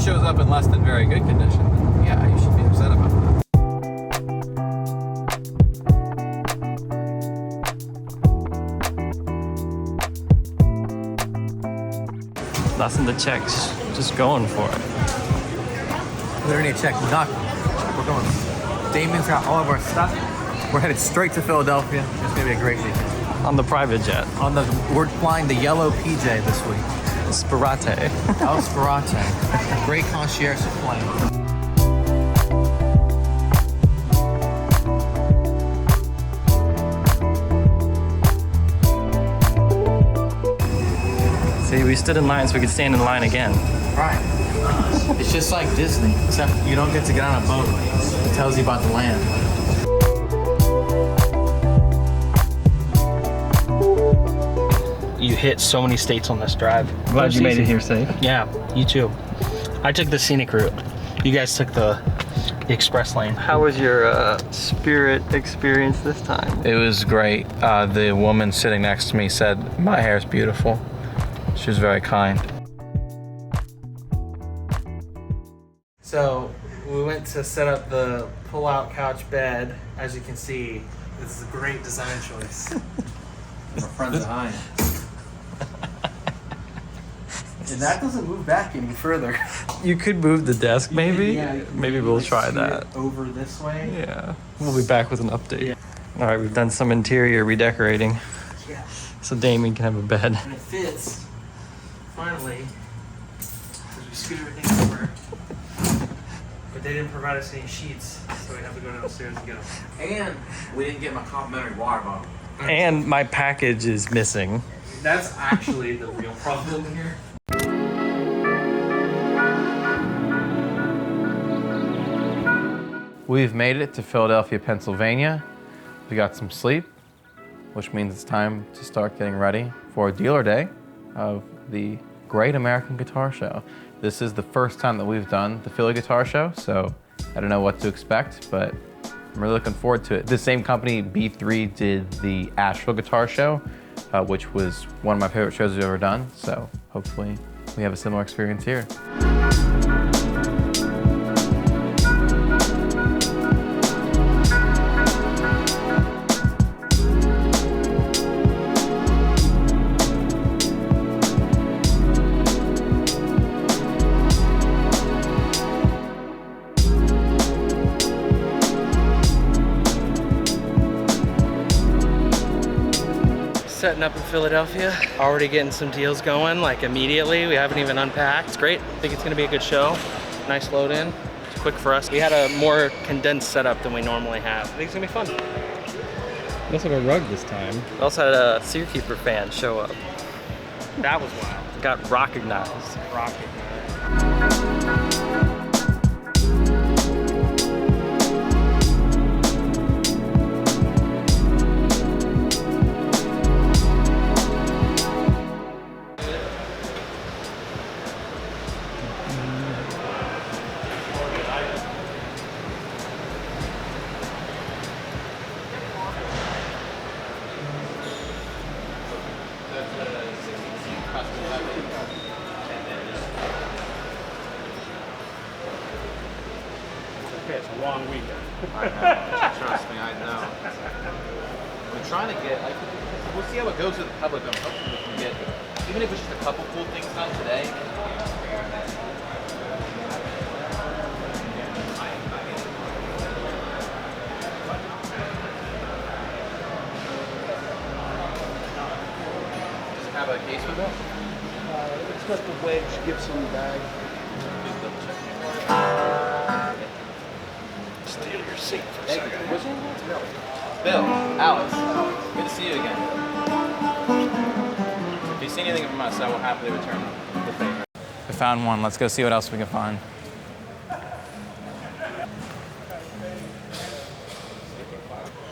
shows up in less than very good condition, then yeah, you should be upset about that. Nothing to check, just going for it. We don't need to check nothing. We're going. Damien's got all of our stuff. We're headed straight to Philadelphia. It's gonna be a great weekend. On the private jet. We're flying the yellow PJ this week. Sperate. El Sperate. Great concierge plane. See, we stood in line so we could stand in line again. Right. It's just like Disney, except you don't get to get on a boat. It tells you about the land. You hit so many states on this drive. Glad you made it here safe. Yeah, you too. I took the scenic route. You guys took the express lane. How was your Spirit experience this time? It was great. The woman sitting next to me said, "My hair's beautiful." She was very kind. So we went to set up the pull-out couch bed. As you can see, this is a great design choice. My friends behind. And that doesn't move back any further. You could move the desk, maybe? Yeah, Maybe we'll try that. Over this way. Yeah. We'll be back with an update. All right, we've done some interior redecorating. Yeah. So Damien can have a bed. And it fits. Finally. Because we scoot everything over. But they didn't provide us any sheets, so we have to go downstairs and get them. And we didn't get my complimentary water bottle. And my package is missing. That's actually the real problem here. We've made it to Philadelphia, Pennsylvania. We got some sleep, which means it's time to start getting ready for dealer day of the Great American Guitar Show. This is the first time that we've done the Philly Guitar Show, so I don't know what to expect, but I'm really looking forward to it. The same company, B3, did the Asheville Guitar Show, which was one of my favorite shows we've ever done, so hopefully we have a similar experience here. Setting up in Philadelphia, already getting some deals going, like immediately. We haven't even unpacked. It's great. I think it's gonna be a good show. Nice load in. It's quick for us. We had a more condensed setup than we normally have. I think it's gonna be fun. We also have a rug this time. We also had a Searkeeper fan show up. That was wild. Got recognized. Okay, it's a long weekend. I know. Trust me, I know. We're trying to get, we'll see how it goes with the public. I'm hoping we can get, even if it's just a couple cool things done today. Does it have a case with it? It's got the wedge Gibson bag. Steal your seat for a Thank second. you. What's your name? Bill. Alex. Good to see you again. If you see anything from us, I will happily return the favor. I found one. Let's go see what else we can find.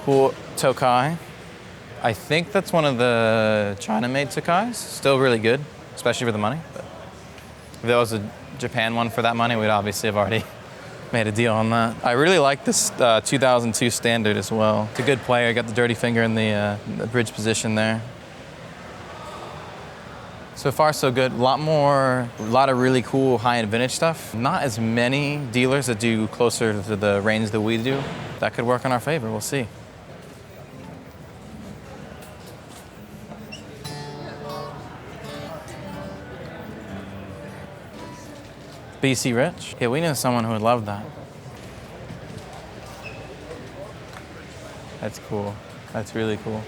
Cool Tokai. I think that's one of the China-made Tokais. Still really good, especially for the money. But if that was a Japan one for that money, we'd obviously have already made a deal on that. I really like this 2002 Standard as well. It's a good player. Got the dirty finger in the bridge position there. So far, so good. A lot of really cool high-end vintage stuff. Not as many dealers that do closer to the range that we do. That could work in our favor, we'll see. BC Rich? Yeah, we know someone who would love that. That's cool. That's really cool.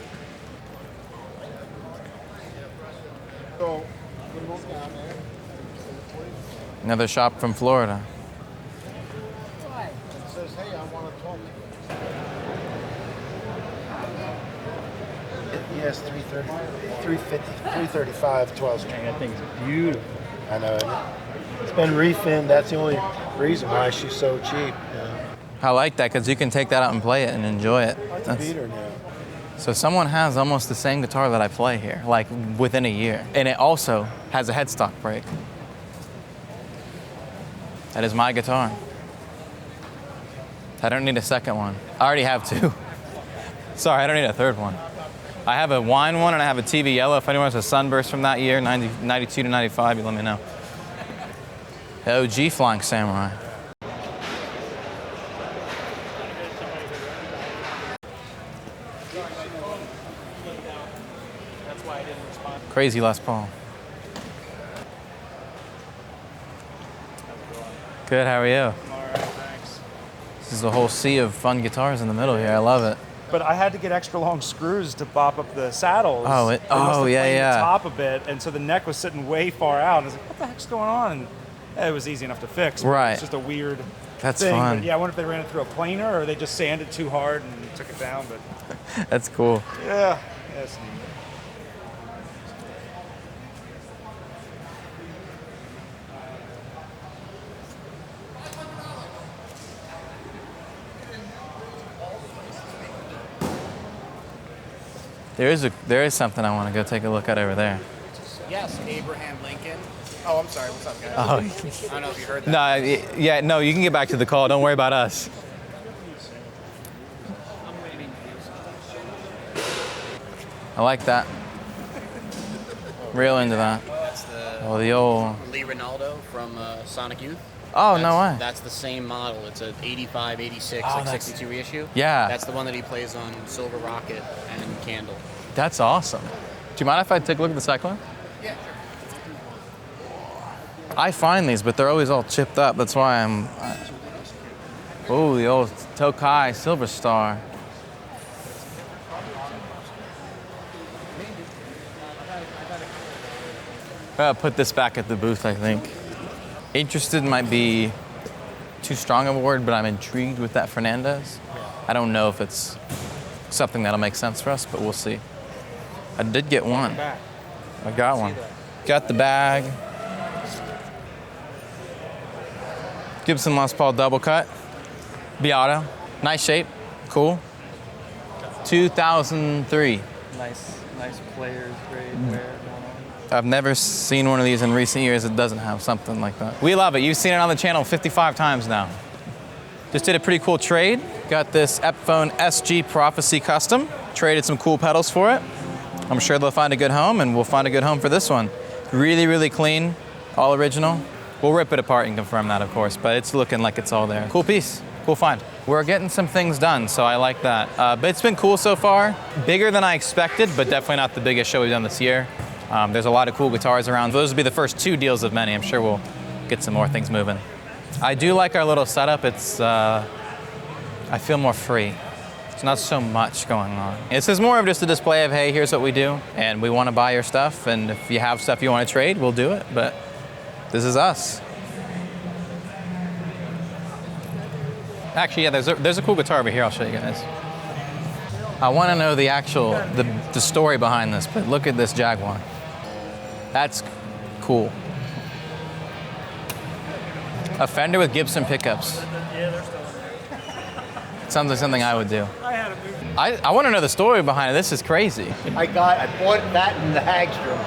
Another shop from Florida. Says, hey, I want to talk. Yes, 330, 350, 335, 12 string. That thing's beautiful. I know. It's been refinned. That's the only reason why she's so cheap. I like that because you can take that out and play it and enjoy it. I can beat her now. So someone has almost the same guitar that I play here, like within a year. And it also has a headstock brake. That is my guitar. I don't need a second one. I already have two. Sorry, I don't need a third one. I have a wine one and I have a TV yellow. If anyone has a Sunburst from that year, 92 to 95, you let me know. The OG Flying Samurai. Crazy Les Paul. Good, how are you? All right, thanks. This is a whole sea of fun guitars in the middle here. I love it. But I had to get extra long screws to bop up the saddles. Oh, They must have yeah, planed yeah. The top a bit, and so the neck was sitting way far out. And I was like, what the heck's going on? And it was easy enough to fix. But Right. It's just a weird That's thing. fun. But yeah, I wonder if they ran it through a planer or they just sanded too hard and took it down. But That's cool. yeah, that's neat. There is something I want to go take a look at over there. Yes, Abraham Lincoln. Oh, I'm sorry. What's up, guys? Oh, I don't know if you heard that. no, yeah, no, you can get back to the call. Don't worry about us. I like that. Real into that. That's the Oh, the old. Lee Ronaldo from Sonic Youth. Oh, no way. That's the same model. It's an 85, 86, Oh, like that's- 62 reissue. Yeah. That's the one that he plays on Silver Rocket and Candle. That's awesome. Do you mind if I take a look at the second one? Yeah, I find these, but they're always all chipped up. That's why I'm. Oh, the old Tokai Silver Star. I'll put this back at the booth, I think. Interested might be too strong of a word, but I'm intrigued with that Fernandez. I don't know if it's something that'll make sense for us, but we'll see. I did get one. I got one. Got the bag. Gibson Les Paul double cut. Beato. Nice shape. Cool. 2003. Nice players, great wear going on. I've never seen one of these in recent years that doesn't have something like that. We love it. You've seen it on the channel 55 times now. Just did a pretty cool trade. Got this Epiphone SG Prophecy Custom. Traded some cool pedals for it. I'm sure they'll find a good home, and we'll find a good home for this one. Really, really clean, all original. We'll rip it apart and confirm that, of course, but it's looking like it's all there. Cool piece, cool find. We're getting some things done, so I like that. But it's been cool so far. Bigger than I expected, but definitely not the biggest show we've done this year. There's a lot of cool guitars around. Those will be the first 2 deals of many. I'm sure we'll get some more things moving. I do like our little setup. It's, I feel more free. There's not so much going on. This is more of just a display of, hey, here's what we do, and we want to buy your stuff, and if you have stuff you want to trade, we'll do it, but this is us. Actually, yeah, there's a cool guitar over here. I'll show you guys. I want to know the actual, the story behind this, but look at this Jaguar. That's cool. A Fender with Gibson pickups. Yeah, they're still in there. Sounds like something I would do. I had a movie. I want to know the story behind it. This is crazy. I bought that in the Hagstrom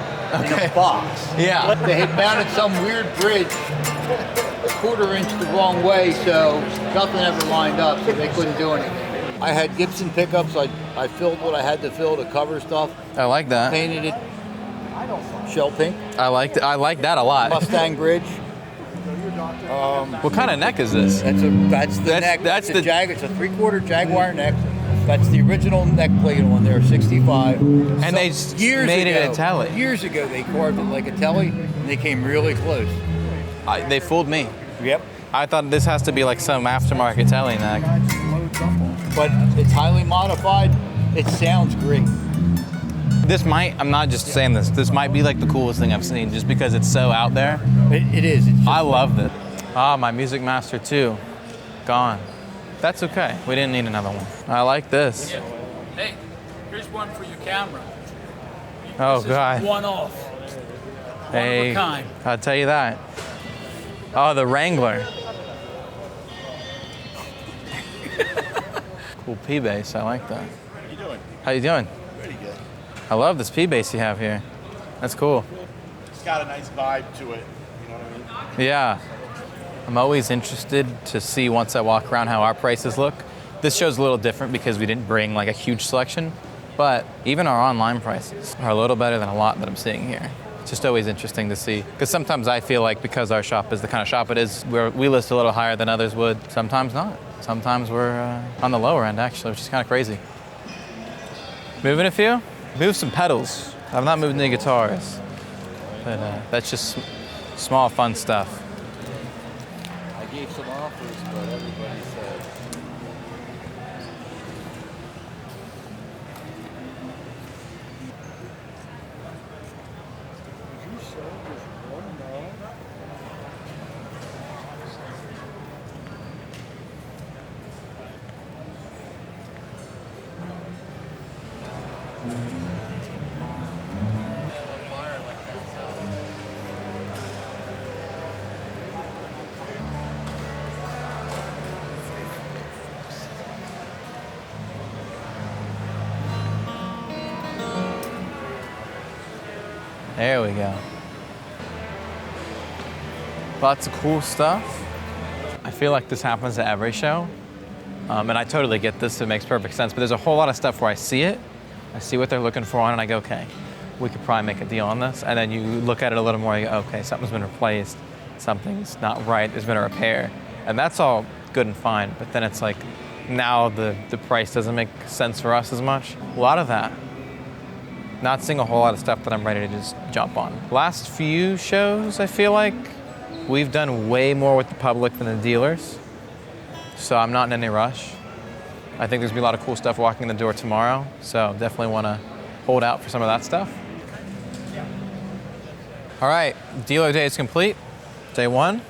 in a box. Yeah. They had mounted some weird bridge a quarter-inch the wrong way, so nothing ever lined up, so they couldn't do anything. I had Gibson pickups. I filled what I had to fill to cover stuff, I like that. painted it shell pink. I like that a lot. Mustang bridge. What kind of neck is this? That's the neck. That's the It's a 3/4 Jaguar neck. That's the original neck plate on there, 65. And they made it a telly. Years ago, they carved it like a telly, and they came really close. They fooled me. Yep. I thought this has to be like some aftermarket telly neck. But it's highly modified. It sounds great. This might, I'm not just saying this might be like the coolest thing I've seen just because it's so out there. It is. It's just I loved it. Ah, my Music Master 2, gone. That's okay, we didn't need another one. I like this. Hey, here's one for your camera. Oh This God. is one off. Hey, of a kind. I'll tell you that. Oh, the Wrangler. Cool P bass, I like that. How you doing? How you doing? Pretty good. I love this P bass you have here. That's cool. It's got a nice vibe to it. You know what I mean? Yeah. I'm always interested to see once I walk around how our prices look. This show's a little different because we didn't bring like a huge selection, but even our online prices are a little better than a lot that I'm seeing here. It's just always interesting to see, because sometimes I feel like because our shop is the kind of shop it is, we list a little higher than others would. Sometimes not. Sometimes we're on the lower end actually, which is kind of crazy. Moving a few? Move some pedals. I've not moved any guitars, but that's just small fun stuff. I gave some offers, but everybody said. There we go. Lots of cool stuff. I feel like this happens at every show. And I totally get this, it makes perfect sense, but there's a whole lot of stuff where I see it, I see what they're looking for on it, and I go, okay, we could probably make a deal on this. And then you look at it a little more, and you go, okay, something's been replaced, something's not right, there's been a repair. And that's all good and fine, but then it's like, now the price doesn't make sense for us as much. A lot of that. Not seeing a whole lot of stuff that I'm ready to just jump on. Last few shows, I feel like we've done way more with the public than the dealers. So I'm not in any rush. I think there's gonna be a lot of cool stuff walking in the door tomorrow. So definitely wanna hold out for some of that stuff. All right, dealer day is complete. Day one.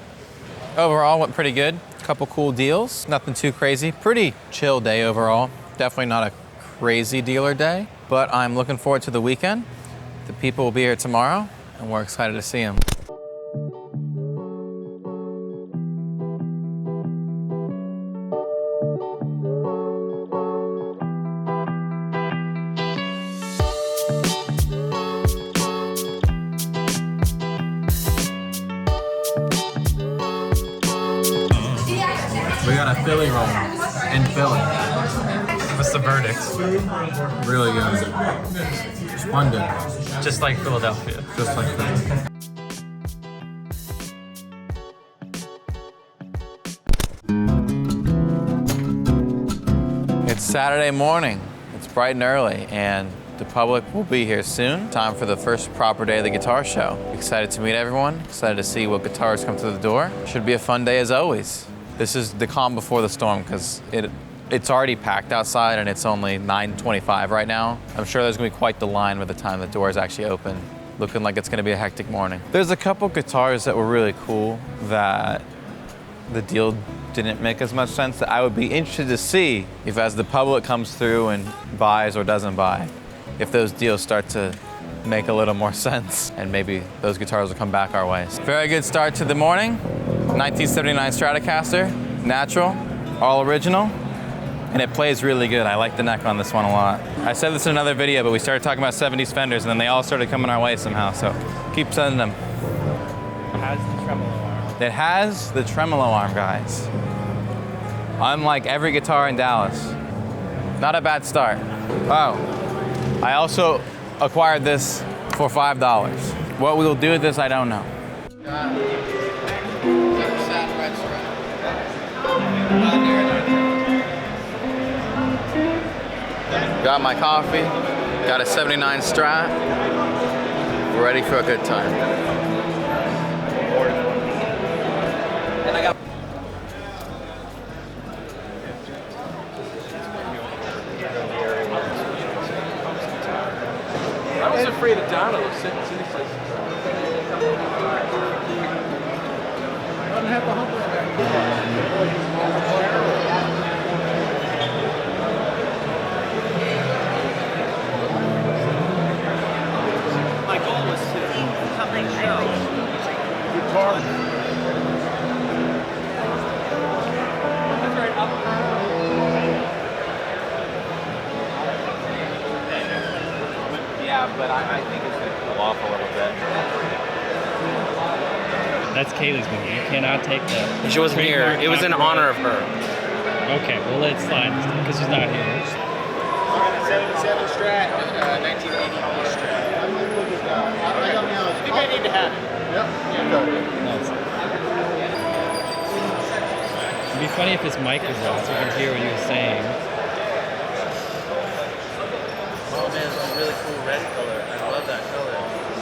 Overall went pretty good. Couple cool deals, nothing too crazy. Pretty chill day overall. Definitely not a crazy dealer day. But I'm looking forward to the weekend. The people will be here tomorrow, and we're excited to see them. We got a Philly roll in Philly. What's the verdict? Really good. Splendid. Just like Philadelphia. Just like that. It's Saturday morning. It's bright and early, and the public will be here soon. Time for the first proper day of the guitar show. Excited to meet everyone. Excited to see what guitars come through the door. Should be a fun day as always. This is the calm before the storm because it's already packed outside and it's only 9:25 right now. I'm sure there's gonna be quite the line by the time the doors actually open. Looking like it's gonna be a hectic morning. There's a couple guitars that were really cool that the deal didn't make as much sense that I would be interested to see if as the public comes through and buys or doesn't buy, if those deals start to make a little more sense and maybe those guitars will come back our way. Very good start to the morning. 1979 Stratocaster, natural, all original. And it plays really good. I like the neck on this one a lot. I said this in another video, but we started talking about 70s Fenders and then they all started coming our way somehow, so keep sending them. It has the tremolo arm. It has the tremolo arm, guys. Unlike every guitar in Dallas. Not a bad start. Oh, I also acquired this for $5. What we will do with this, I don't know. Got my coffee, got a 79 Strat. We're ready for a good time. And I got I was afraid of Donald. My goal was to come and show. That's right. Yeah, but I think it's going to cool off a little bit. That's Kaylee's movie. You cannot take that. She wasn't here. It was in honor of her. Okay, well, let's slide because she's not here. 77 Strat, 1980 Strat. I think I need to have it. It'd be funny if his mic was on so we can hear what he was saying. Oh man, it's a really cool red color. I love that color.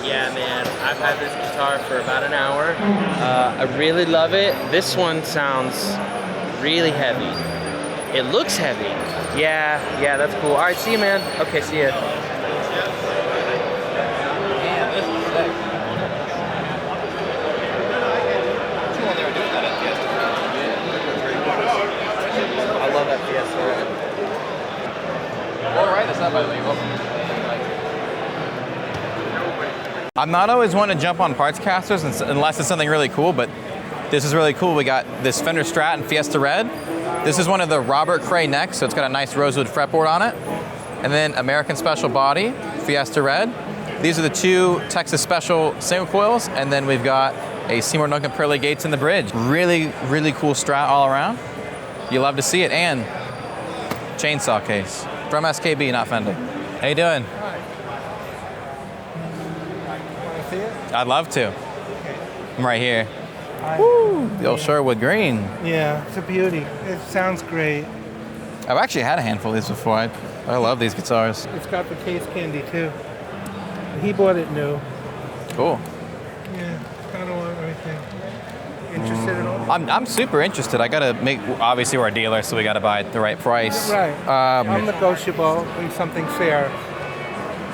Yeah man, I've had this guitar for about an hour. I really love it. This one sounds really heavy. It looks heavy. Yeah, that's cool. All right, see you man. Okay, see ya. I love that Fiesta. All right, that's not by the way. I'm not always one to jump on parts casters unless it's something really cool, but this is really cool. We got this Fender Strat in Fiesta Red. This is one of the Robert Cray necks, so it's got a nice rosewood fretboard on it. And then American Special body, Fiesta Red. These are the two Texas Special single coils, and then we've got a Seymour Duncan Pearly Gates in the bridge. Really, really cool Strat all around. You love to see it, and chainsaw case from SKB, not Fender. How you doing? See it? I'd love to. Okay. I'm right here. Woo! The old Sherwood Green. Yeah, it's a beauty. It sounds great. I've actually had a handful of these before. I love these guitars. It's got the case candy too. He bought it new. Cool. Yeah, kind of want everything. Interested at all? I'm super interested. I gotta make, obviously we're a dealer, so we gotta buy at the right price. Right. I'm negotiable and something fair.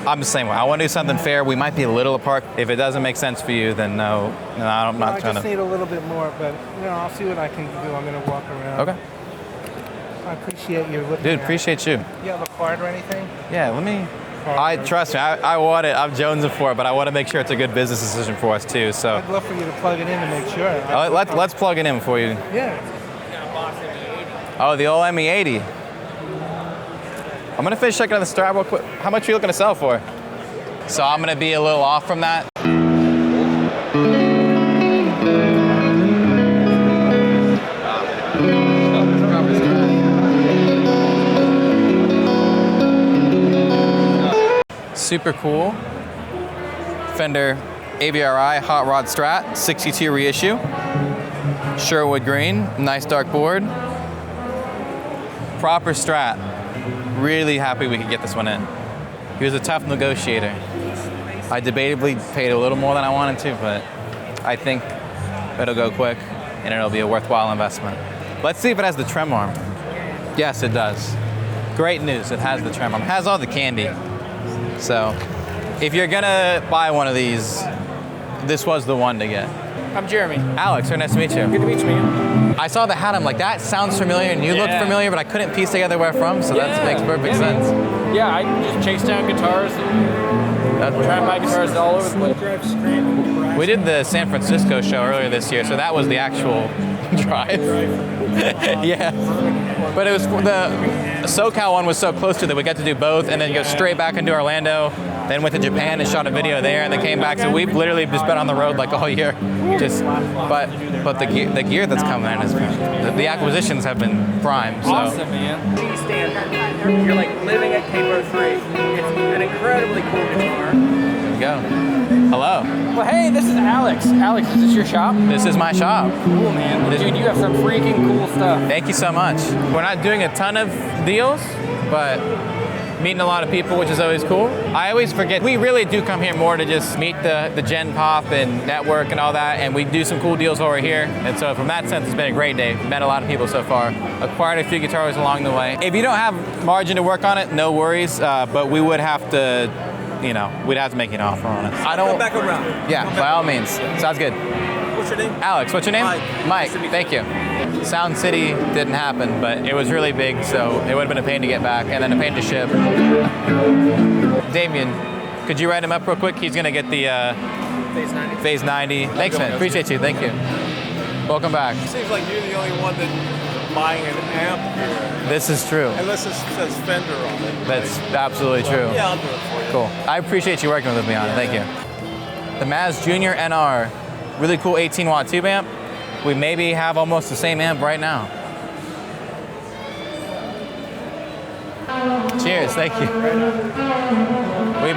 I'm the same way. I want to do something fair. We might be a little apart. If it doesn't make sense for you, then no, I'm not I trying just to. need a little bit more, but I'll see what I can do. I'm gonna walk around. Okay. I appreciate you looking. Dude, at appreciate you. it. You have a card or anything? Yeah, let me. Trust me, I want it. I'm jonesing for it, but I want to make sure it's a good business decision for us too. So I'd love for you to plug it in to make sure. let's plug it in for you. Yeah. Oh, the old ME80. I'm gonna finish checking out the Strat real quick. How much are you looking to sell for? So I'm gonna be a little off from that. Super cool. Fender AVRI Hot Rod Strat, 62 reissue. Sherwood Green, nice dark board. Proper Strat. Really happy we could get this one in. He was a tough negotiator. I debatably paid a little more than I wanted to, but I think it'll go quick and it'll be a worthwhile investment. Let's see if it has the trem arm. Yes, it does. Great news, it has the trem arm. It has all the candy. So, if you're gonna buy one of these, this was the one to get. I'm Jeremy. Alex, very nice to meet you. Good to meet you, man. I saw the hat, I'm like, that sounds familiar, and you look familiar, but I couldn't piece together where from, so that makes perfect sense. Yeah, I just chase down guitars and try and buy guitars all over the place. We did the San Francisco show earlier this year, so that was the actual drive. Yeah. But it was, the SoCal one was so close to that we got to do both and then go straight back into Orlando, then went to Japan and shot a video there and then came back. So we've literally just been on the road like all year. But the gear that's coming in is, the acquisitions have been prime. So. Awesome, man. Stand. You're like living at Capo 3. It's an incredibly cool guitar. we go. Hello. Well, hey, this is Alex. Alex, is this your shop? This is my shop. Cool, man. Dude, you have some freaking cool stuff. Thank you so much. We're not doing a ton of deals, but meeting a lot of people, which is always cool. I always forget, we really do come here more to just meet the Gen Pop and network and all that, and we do some cool deals while we're here. And so from that sense, it's been a great day. Met a lot of people so far. Acquired a few guitars along the way. If you don't have margin to work on it, no worries, but we would have to, you know, we'd have to make an offer on it. I don't. Come back around. Yeah, by all means. Sounds good. What's your name? Alex, what's your name? Mike. Mike, thank you. Sound City didn't happen, but it was really big, so it would have been a pain to get back, and then a pain to ship. Damien, could you write him up real quick? He's gonna get the Phase 90. Phase 90. Thanks, man. Appreciate you. Thank you. Welcome back. Seems like you're the only one that's buying an amp here. This is true. Unless it says Fender on it. That's absolutely true. Yeah, I'll do it for you. Cool. I appreciate you working with me on it. Thank you. The Maz Junior NR, really cool 18-watt tube amp. We maybe have almost the same amp right now. Cheers, thank you. We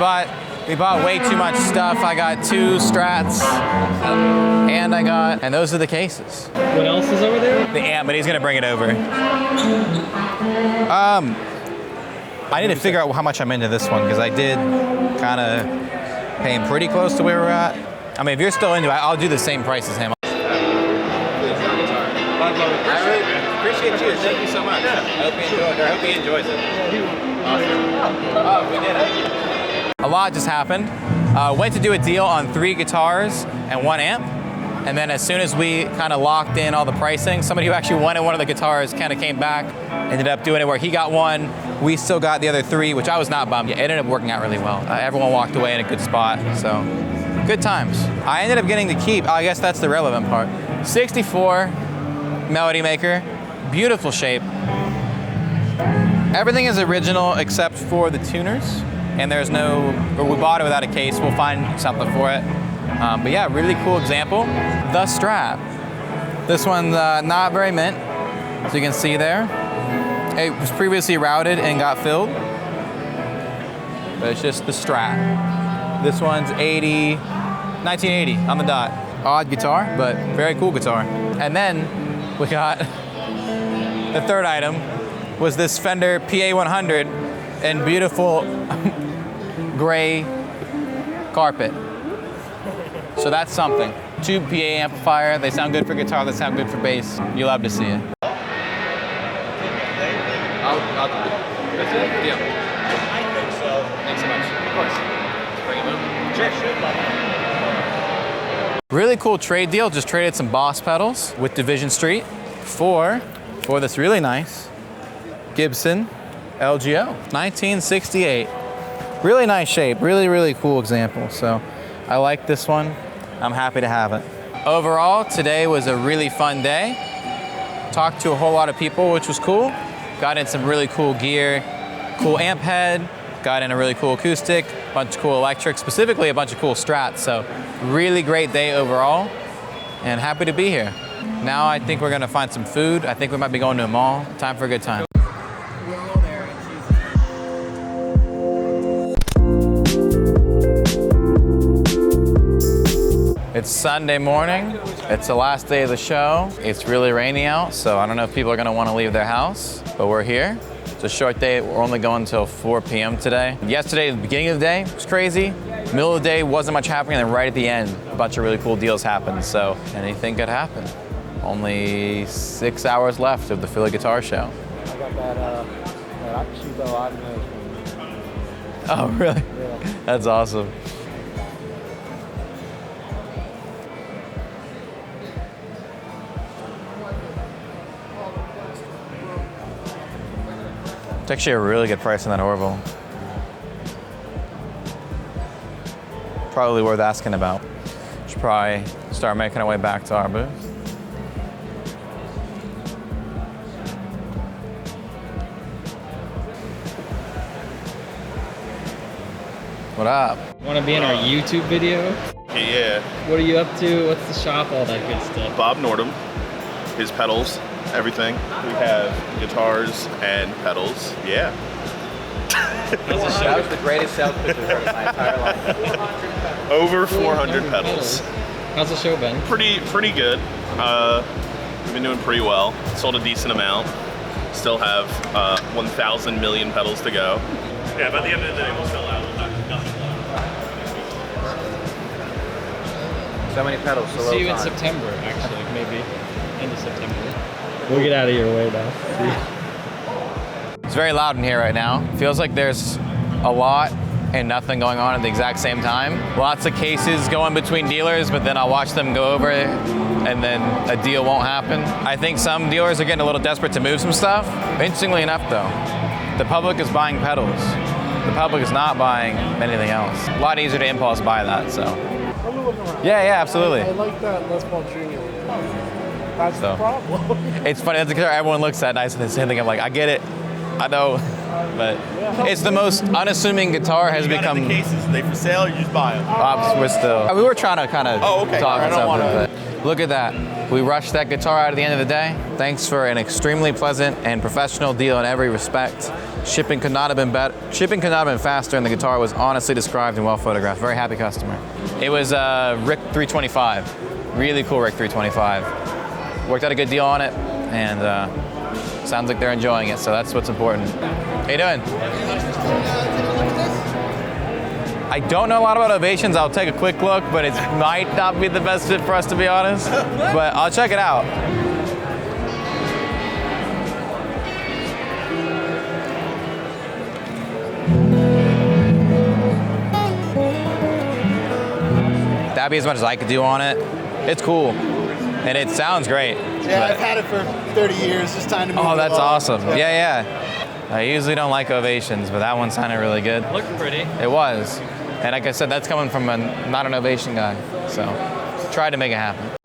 bought way too much stuff. I got 2 Strats, and those are the cases. What else is over there? The amp, but he's gonna bring it over. I need to figure out how much I'm into this one, because I did kind of pay him pretty close to where we're at. I mean, if you're still into it, I'll do the same price as him. I really appreciate you. Thank you so much. I hope he enjoys it. Awesome. Oh, we did it. A lot just happened. Went to do a deal on 3 guitars and 1 amp. And then as soon as we kind of locked in all the pricing, somebody who actually wanted one of the guitars kind of came back, ended up doing it where he got 1. We still got the other 3, which I was not bummed. It ended up working out really well. Everyone walked away in a good spot, so good times. I ended up getting to keep, I guess that's the relevant part, 64 Melody Maker, beautiful shape. Everything is original except for the tuners, and there's no, or we bought it without a case, we'll find something for it. But yeah, really cool example. The Strat. This one's not very mint, as you can see there. It was previously routed and got filled, but it's just the Strat. This one's 1980 on the dot. Odd guitar, but very cool guitar. And then we got the third item was this Fender PA100 in beautiful gray carpet. So that's something. Tube PA amplifier. They sound good for guitar. They sound good for bass. You love to see it. I'll do it. That's it? Deal. I think so. Thanks so much. Of course. Let's bring him up. Sure. Really cool trade deal. Just traded some Boss pedals with Division Street for this really nice Gibson LGO 1968. Really nice shape. Really, really cool example. So I like this one. I'm happy to have it. Overall, today was a really fun day. Talked to a whole lot of people, which was cool. Got in some really cool gear, cool amp head, got in a really cool acoustic, bunch of cool electric, specifically a bunch of cool Strats. So really great day overall, and happy to be here. Now I think we're gonna find some food. I think we might be going to a mall. Time for a good time. It's Sunday morning. It's the last day of the show. It's really rainy out, so I don't know if people are gonna wanna leave their house, but we're here. It's a short day. We're only going until 4 p.m. today. Yesterday, the beginning of the day was crazy. Middle of the day, wasn't much happening, and then right at the end, a bunch of really cool deals happened, so anything could happen. Only 6 hours left of the Philly Guitar Show. I got that Shibo automatic one. Oh, really? Yeah. That's awesome. It's actually a really good price on that Orville. Probably worth asking about. Should probably start making our way back to our booth. What up? Want to be in our YouTube video? Yeah. What are you up to? What's the shop? All that good stuff. Bob Nordham, his pedals, everything. We have guitars and pedals. Yeah. That was the greatest sales pitch I've heard in my entire life. Over 400 pedals. How's the show been? Pretty good. We've been doing pretty well. Sold a decent amount. Still have 1,000 million pedals to go. Yeah, by the end of the day, we'll sell out. So many pedals, so See you little in time. September, actually, maybe. End of September. We'll get out of your way now. It's very loud in here right now. Feels like there's a lot and nothing going on at the exact same time. Lots of cases going between dealers, but then I'll watch them go over and then a deal won't happen. I think some dealers are getting a little desperate to move some stuff. Interestingly enough though, the public is buying pedals. The public is not buying anything else. A lot easier to impulse buy that, so. Yeah, absolutely. I like that Les Paul Jr. That's the problem. It's funny, that's the guitar everyone looks at and I say the same thing. I'm like, I get it, I know, but it's the most unassuming guitar has become. The cases, are they for sale or you just buy them? We're still. We were trying to kind of talk and something, wanna... but look at that. We rushed that guitar out at the end of the day. Thanks for an extremely pleasant and professional deal in every respect. Shipping could not have been better. Shipping could not have been faster, and the guitar was honestly described and well photographed. Very happy customer. It was Rick 325. Really cool Rick 325. Worked out a good deal on it, and sounds like they're enjoying it, so that's what's important. How you doing? I don't know a lot about Ovations. I'll take a quick look, but it might not be the best fit for us, to be honest. But I'll check it out. That'd be as much as I could do on it. It's cool, and it sounds great. Yeah, I've had it for 30 years. Just time to move. Oh, that's along. awesome. Yeah. I usually don't like Ovations, but that one sounded really good. Looked pretty. It was. And like I said, that's coming from not an Ovation guy. So tried to make it happen.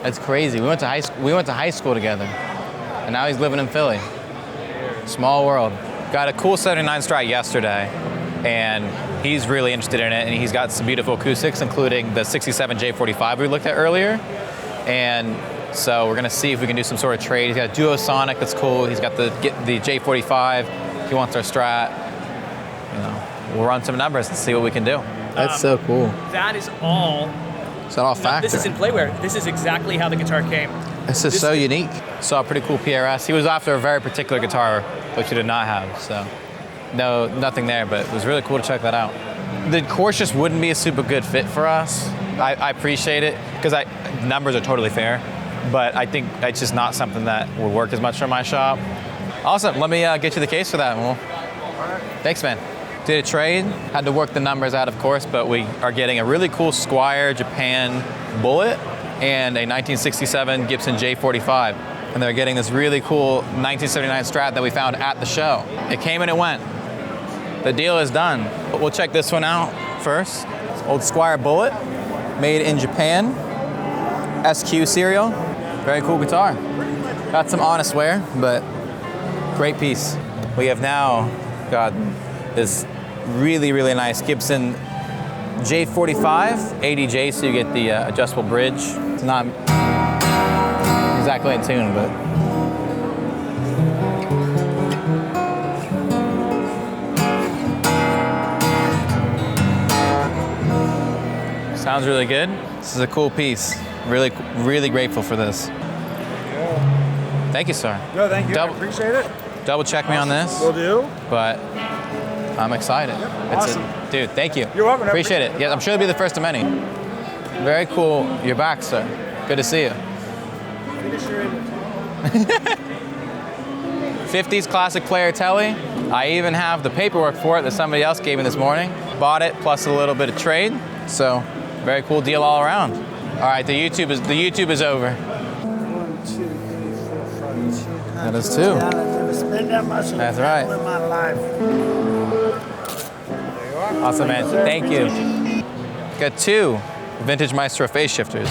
That's crazy. We went to high school together, and now he's living in Philly. Small world. Got a cool 79 Strat yesterday, and he's really interested in it, and he's got some beautiful acoustics, including the 67 J45 we looked at earlier. And so we're gonna see if we can do some sort of trade. He's got a Duo Sonic that's cool. He's got the J45. He wants our Strat. You know, we'll run some numbers and see what we can do. That's so cool. That is all. It's not all factory. This is in Playware. This is exactly how the guitar came. This is so unique. Saw a pretty cool PRS. He was after a very particular guitar, which we did not have. So no, nothing there, but it was really cool to check that out. The course just wouldn't be a super good fit for us. I appreciate it because numbers are totally fair, but I think it's just not something that would work as much for my shop. Awesome. Let me get you the case for that. Thanks, man. Did a trade. Had to work the numbers out, of course, but we are getting a really cool Squire Japan Bullet and a 1967 Gibson J45. And they're getting this really cool 1979 Strat that we found at the show. It came and it went. The deal is done. We'll check this one out first. Old Squire Bullet, made in Japan. SQ serial. Very cool guitar. Got some honest wear, but great piece. We have now got this really, really nice Gibson J45 ADJ, so you get the adjustable bridge. It's not exactly in tune, but sounds really good. This is a cool piece. Really, really grateful for this. Thank you, sir. No, thank you. I appreciate it. Double check me on this. Will do. But I'm excited. Awesome. Dude, thank you. You're welcome. Appreciate it. Yeah, I'm sure it'll be the first of many. Very cool. You're back, sir. Good to see you. 50s classic player telly. I even have the paperwork for it that somebody else gave me this morning. Bought it plus a little bit of trade. So very cool deal all around. All right, the YouTube is over. 1, 2, 3, 4, 5, 6. That is two. Spend that much in That's right. my life. Awesome, man. Thank you. Got two Vintage Maestro phase shifters.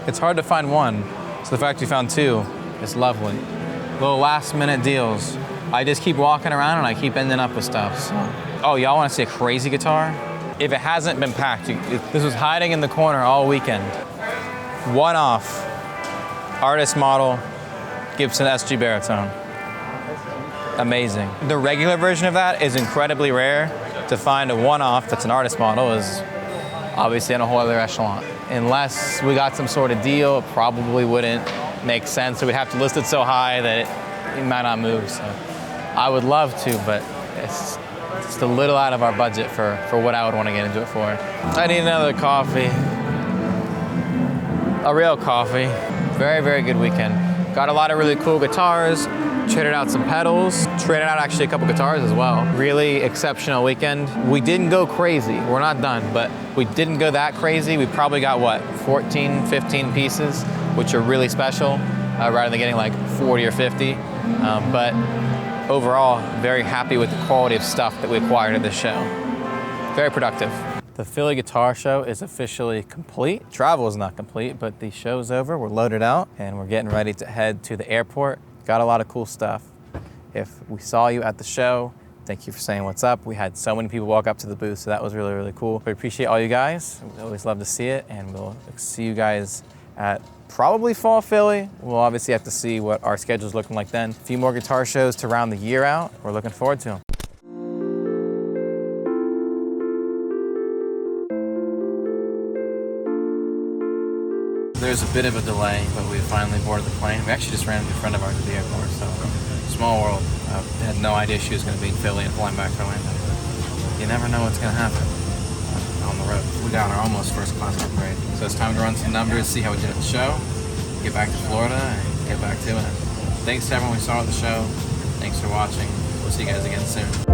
It's hard to find one, so the fact we found two is lovely. Little last minute deals. I just keep walking around and I keep ending up with stuff. So. Oh, y'all want to see a crazy guitar? If it hasn't been packed, this was hiding in the corner all weekend. One-off, artist model, Gibson SG baritone. Amazing. The regular version of that is incredibly rare. To find a one-off that's an artist model is obviously on a whole other echelon. Unless we got some sort of deal, it probably wouldn't make sense. So we'd have to list it so high that it might not move. So I would love to, but it's just a little out of our budget for what I would want to get into it for. I need another coffee. A real coffee. Very, very good weekend. Got a lot of really cool guitars, traded out some pedals, traded out actually a couple guitars as well. Really exceptional weekend. We didn't go crazy. We're not done, but we didn't go that crazy. We probably got, what, 14, 15 pieces, which are really special, rather than getting like 40 or 50. But overall, very happy with the quality of stuff that we acquired at this show. Very productive. The Philly Guitar Show is officially complete. Travel is not complete, but the show's over. We're loaded out, and we're getting ready to head to the airport. Got a lot of cool stuff. If we saw you at the show, thank you for saying what's up. We had so many people walk up to the booth, so that was really, really cool. We appreciate all you guys. We always love to see it, and we'll see you guys at probably Fall Philly. We'll obviously have to see what our schedule's looking like then. A few more guitar shows to round the year out. We're looking forward to them. There's a bit of a delay, but we finally boarded the plane. We actually just ran into a friend of ours at the airport, so small world. I had no idea she was going to be in Philly and flying back to Orlando. You never know what's going to happen on the road. We got our almost first class upgrade. So it's time to run some numbers, see how we did at the show, get back to Florida, and get back to it. Thanks to everyone we saw at the show. Thanks for watching. We'll see you guys again soon.